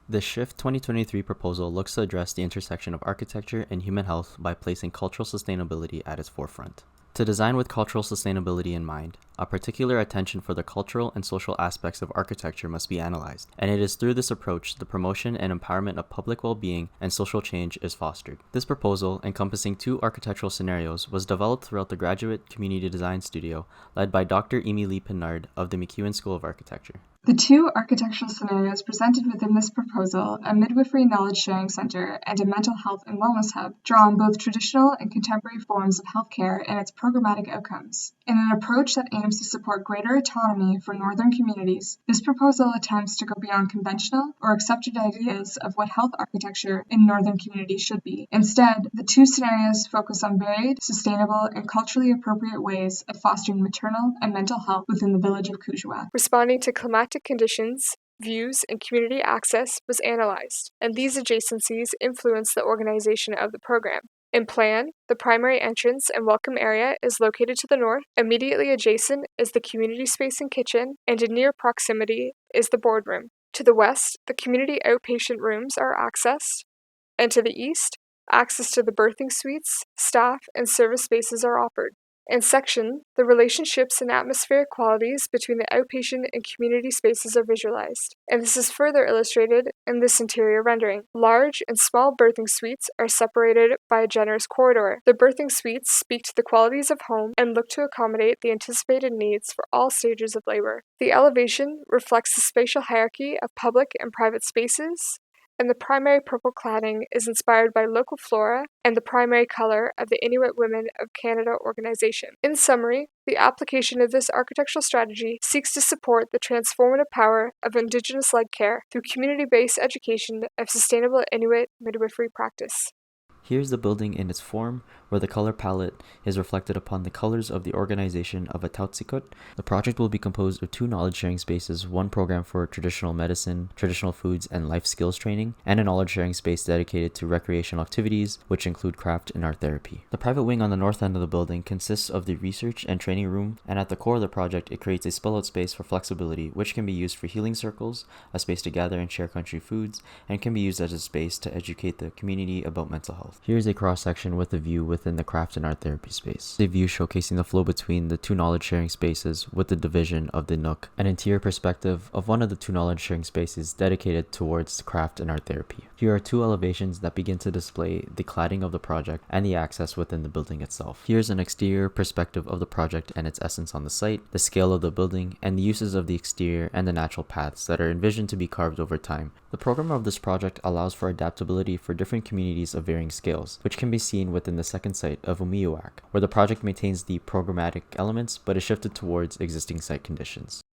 The Shift 2023 proposal looks to address the intersection of architecture and human health by placing cultural sustainability at its forefront. To design with cultural sustainability in mind, a particular attention for the cultural and social aspects of architecture must be analyzed, and it is through this approach the promotion and empowerment of public well-being and social change is fostered. This proposal, encompassing 2 architectural scenarios, was developed throughout the Graduate Community Design Studio, led by Dr. Emily Pinard of the MacEwan School of Architecture. The 2 architectural scenarios presented within this proposal, a midwifery knowledge sharing center and a mental health and wellness hub, draw on both traditional and contemporary forms of healthcare and its programmatic outcomes. In an approach that aims to support greater autonomy for northern communities, this proposal attempts to go beyond conventional or accepted ideas of what health architecture in northern communities should be. Instead, the 2 scenarios focus on varied, sustainable, and culturally appropriate ways of fostering maternal and mental health within the village of Kuujjuaq. Responding to climatic conditions, views, and community access was analyzed, and these adjacencies influenced the organization of the program. In plan, the primary entrance and welcome area is located to the north. Immediately adjacent is the community space and kitchen, and in near proximity is the boardroom. To the west, the community outpatient rooms are accessed, and to the east, access to the birthing suites, staff, and service spaces are offered. In section, the relationships and atmospheric qualities between the outpatient and community spaces are visualized, and this is further illustrated in this interior rendering. Large and small birthing suites are separated by a generous corridor. The birthing suites speak to the qualities of home and look to accommodate the anticipated needs for all stages of labor. The elevation reflects the spatial hierarchy of public and private spaces, and the primary purple cladding is inspired by local flora and the primary color of the Inuit Women of Canada organization. In summary, the application of this architectural strategy seeks to support the transformative power of Indigenous-led care through community-based education of sustainable Inuit midwifery practice. Here's the building in its form, where the color palette is reflected upon the colors of the organization of a Tautsikot. The project will be composed of 2 knowledge-sharing spaces, one program for traditional medicine, traditional foods, and life skills training, and a knowledge-sharing space dedicated to recreational activities, which include craft and art therapy. The private wing on the north end of the building consists of the research and training room, and at the core of the project, it creates a spill-out space for flexibility, which can be used for healing circles, a space to gather and share country foods, and can be used as a space to educate the community about mental health. Here's a cross-section with a view within the craft and art therapy space. A view showcasing the flow between the 2 knowledge-sharing spaces with the division of the nook. An interior perspective of one of the 2 knowledge-sharing spaces dedicated towards craft and art therapy. Here are 2 elevations that begin to display the cladding of the project and the access within the building itself. Here's an exterior perspective of the project and its essence on the site, the scale of the building, and the uses of the exterior and the natural paths that are envisioned to be carved over time. The program of this project allows for adaptability for different communities of varying scales, which can be seen within the second site of Umiuak, where the project maintains the programmatic elements but is shifted towards existing site conditions.